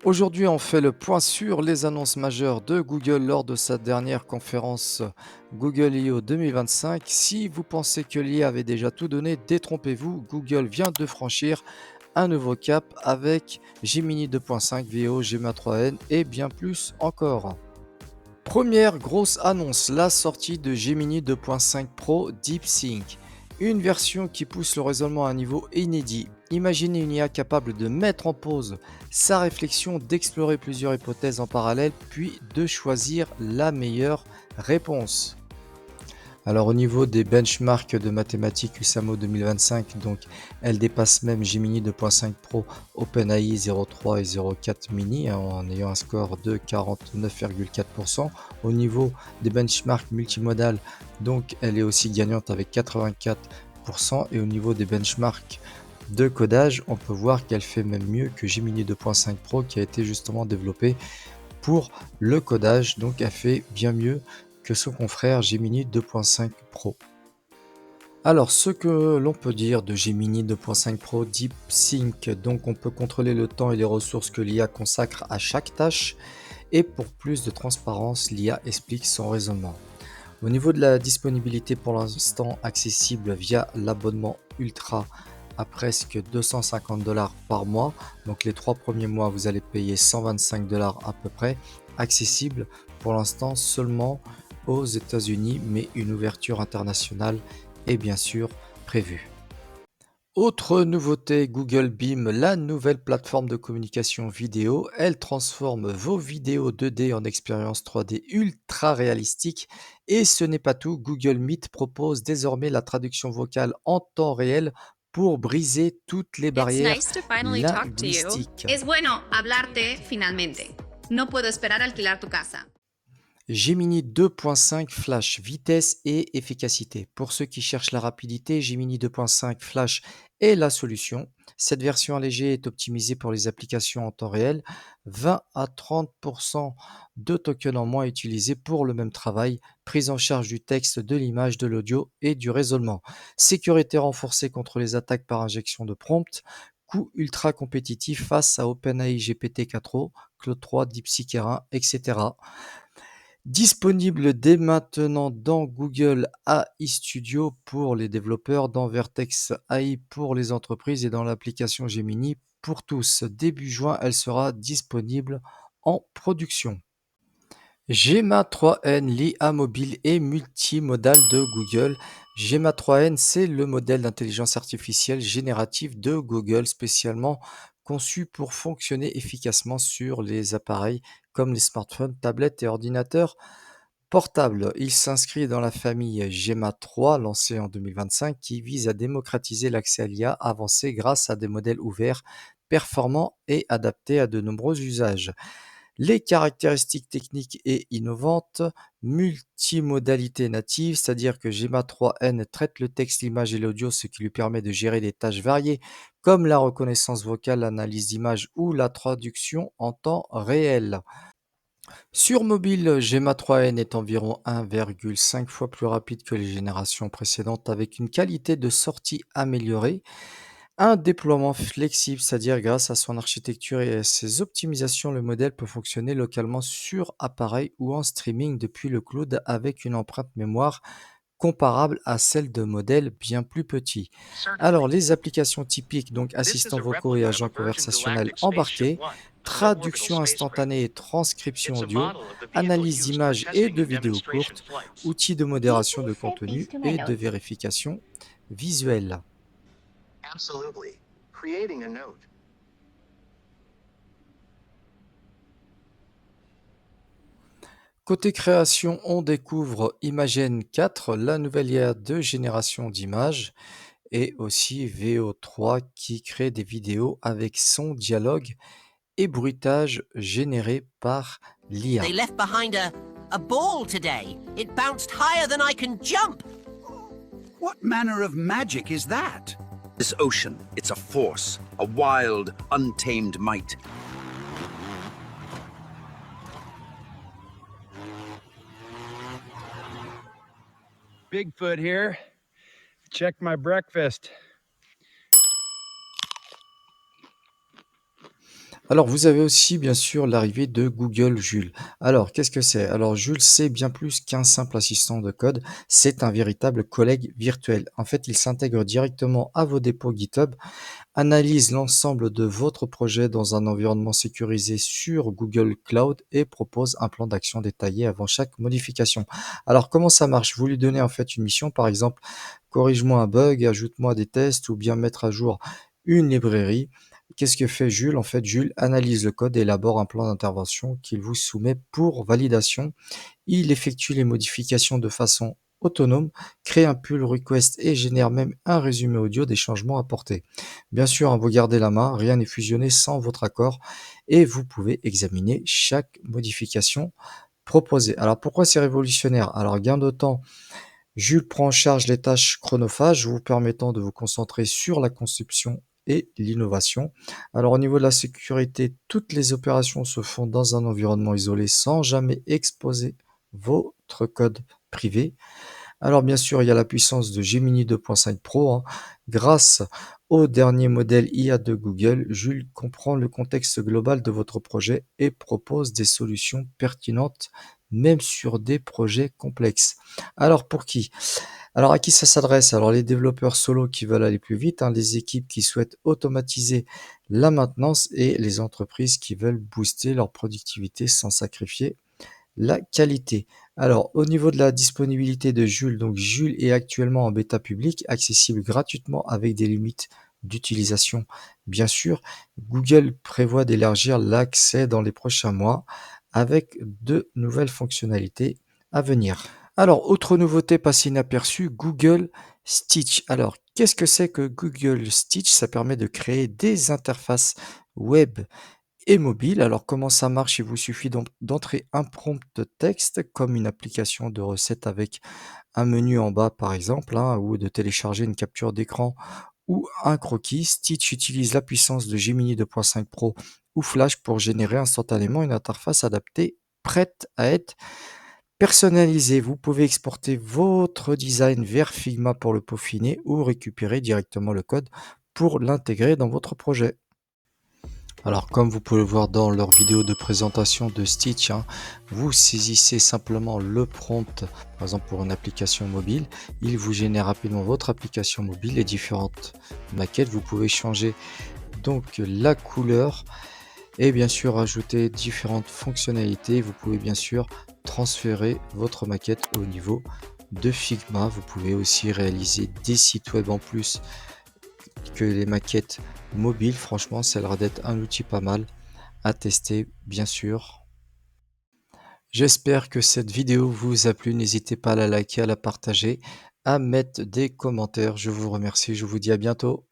Aujourd'hui, on fait le point sur les annonces majeures de Google lors de sa dernière conférence Google I/O 2025. Si vous pensez que l'IA avait déjà tout donné, détrompez-vous, Google vient de franchir un nouveau cap avec Gemini 2.5, VO, Gemma 3N et bien plus encore. Première grosse annonce, la sortie de Gemini 2.5 Pro DeepSync, une version qui pousse le raisonnement à un niveau inédit. Imaginez une IA capable de mettre en pause sa réflexion, d'explorer plusieurs hypothèses en parallèle, puis de choisir la meilleure réponse. Alors au niveau des benchmarks de mathématiques USAMO 2025, donc elle dépasse même Gemini 2.5 Pro, OpenAI 0.3 et 0.4 mini en ayant un score de 49,4%. Au niveau des benchmarks multimodal, donc elle est aussi gagnante avec 84%. Et au niveau des benchmarks de codage, on peut voir qu'elle fait même mieux que Gemini 2.5 Pro qui a été justement développé pour le codage, donc elle fait bien mieux que son confrère Gemini 2.5 Pro. Alors, ce que l'on peut dire de Gemini 2.5 Pro DeepSync, donc on peut contrôler le temps et les ressources que l'IA consacre à chaque tâche, et pour plus de transparence, l'IA explique son raisonnement. Au niveau de la disponibilité, pour l'instant accessible via l'abonnement Ultra à presque 250 $ par mois. Donc les 3 premiers mois, vous allez payer 125 $ à peu près. Accessible pour l'instant seulement aux États-Unis, mais une ouverture internationale est bien sûr prévue. Autre nouveauté, Google Beam, la nouvelle plateforme de communication vidéo, elle transforme vos vidéos 2D en expérience 3D ultra réalistique. Et ce n'est pas tout, Google Meet propose désormais la traduction vocale en temps réel pour briser toutes les It's barrières nice to finally talk to you. linguistiques. Es bueno hablarte finalmente. No puedo esperar a alquilar tu casa. Gemini 2.5 Flash, vitesse et efficacité. Pour ceux qui cherchent la rapidité, Gemini 2.5 Flash est la solution. Cette version allégée est optimisée pour les applications en temps réel. 20 à 30% de tokens en moins utilisés pour le même travail. Prise en charge du texte, de l'image, de l'audio et du raisonnement. Sécurité renforcée contre les attaques par injection de prompt. Coût ultra compétitif face à OpenAI GPT-4o, Claude 3, DeepSeek R1, etc. Disponible dès maintenant dans Google AI Studio pour les développeurs, dans Vertex AI pour les entreprises et dans l'application Gemini pour tous. Début juin, elle sera disponible en production. Gemma 3N, l'IA mobile et multimodale de Google. Gemma 3N, c'est le modèle d'intelligence artificielle générative de Google, spécialement conçu pour fonctionner efficacement sur les appareils comme les smartphones, tablettes et ordinateurs portables. Il s'inscrit dans la famille Gemma 3, lancée en 2025, qui vise à démocratiser l'accès à l'IA avancée grâce à des modèles ouverts, performants et adaptés à de nombreux usages. Les caractéristiques techniques et innovantes, multimodalité native, c'est-à-dire que Gemma 3N traite le texte, l'image et l'audio, ce qui lui permet de gérer des tâches variées comme la reconnaissance vocale, l'analyse d'images ou la traduction en temps réel. Sur mobile, Gemma 3N est environ 1,5 fois plus rapide que les générations précédentes avec une qualité de sortie améliorée. Un déploiement flexible, c'est-à-dire grâce à son architecture et à ses optimisations, le modèle peut fonctionner localement sur appareil ou en streaming depuis le cloud avec une empreinte mémoire comparable à celle de modèles bien plus petits. Alors, Certainly. les applications typiques, donc This is assistants a vocaux et replica of agents a Virgin conversationnels Galactic Spaceship embarqués, One, a suborbital traduction space craft. instantanée et transcription It's a audio, model of the vehicle analyse used for d'images et testing de and vidéos demonstration courtes, flights. outils de Can you modération de please save these contenu to my et de notes? vérification visuelle. Absolutely. Creating a note. Côté création, on découvre Imagen 4, la nouvelle IA de génération d'images, et aussi VO3 qui crée des vidéos avec son dialogue et bruitage généré par l'IA. They left behind a ball today. It bounced higher than I can jump. What manner of magic is that? This ocean, it's a force, a wild, untamed might. Bigfoot here. Check my breakfast. Alors, vous avez aussi, bien sûr, l'arrivée de Google Joule. Alors, qu'est-ce que c'est? Alors, Joule, c'est bien plus qu'un simple assistant de code, c'est un véritable collègue virtuel. En fait, il s'intègre directement à vos dépôts GitHub, analyse l'ensemble de votre projet dans un environnement sécurisé sur Google Cloud et propose un plan d'action détaillé avant chaque modification. Alors, comment ça marche? Vous lui donnez en fait une mission, par exemple, corrige-moi un bug, ajoute-moi des tests ou bien mettre à jour une librairie. Qu'est-ce que fait Jules? En fait, Jules analyse le code et élabore un plan d'intervention qu'il vous soumet pour validation. Il effectue les modifications de façon autonome, crée un pull request et génère même un résumé audio des changements apportés. Bien sûr, hein, vous gardez la main, rien n'est fusionné sans votre accord et vous pouvez examiner chaque modification proposée. Alors pourquoi c'est révolutionnaire? Alors gain de temps, Jules prend en charge les tâches chronophages, vous permettant de vous concentrer sur la conception et l'innovation. Alors au niveau de la sécurité, toutes les opérations se font dans un environnement isolé sans jamais exposer votre code privé. Alors bien sûr, il y a la puissance de Gemini 2.5 Pro, hein. Grâce au dernier modèle IA de Google, Jules comprend le contexte global de votre projet et propose des solutions pertinentes, même sur des projets complexes. Alors pour qui? Alors à qui ça s'adresse? Alors les développeurs solo qui veulent aller plus vite, hein, les équipes qui souhaitent automatiser la maintenance et les entreprises qui veulent booster leur productivité sans sacrifier la qualité. Alors, au niveau de la disponibilité de Joule, donc Joule est actuellement en bêta public, accessible gratuitement avec des limites d'utilisation. Bien sûr, Google prévoit d'élargir l'accès dans les prochains mois avec de nouvelles fonctionnalités à venir. Alors, autre nouveauté passée inaperçue, Google Stitch. Alors, qu'est-ce que c'est que Google Stitch? Ça permet de créer des interfaces web et mobile. Alors comment ça marche? Il vous suffit d'entrer un prompt de texte comme une application de recette avec un menu en bas par exemple, hein, ou de télécharger une capture d'écran ou un croquis. Stitch utilise la puissance de Gemini 2.5 Pro ou Flash pour générer instantanément une interface adaptée, prête à être personnalisée. Vous pouvez exporter votre design vers Figma pour le peaufiner ou récupérer directement le code pour l'intégrer dans votre projet. Alors comme vous pouvez le voir dans leur vidéo de présentation de Stitch, hein, vous saisissez simplement le prompt, par exemple pour une application mobile, il vous génère rapidement votre application mobile, les différentes maquettes, vous pouvez changer donc la couleur et bien sûr ajouter différentes fonctionnalités, vous pouvez bien sûr transférer votre maquette au niveau de Figma, vous pouvez aussi réaliser des sites web en plus que les maquettes mobiles. Franchement, ça a l'air d'être un outil pas mal à tester, bien sûr. J'espère que cette vidéo vous a plu. N'hésitez pas à la liker, à la partager, à mettre des commentaires. Je vous remercie. Je vous dis à bientôt.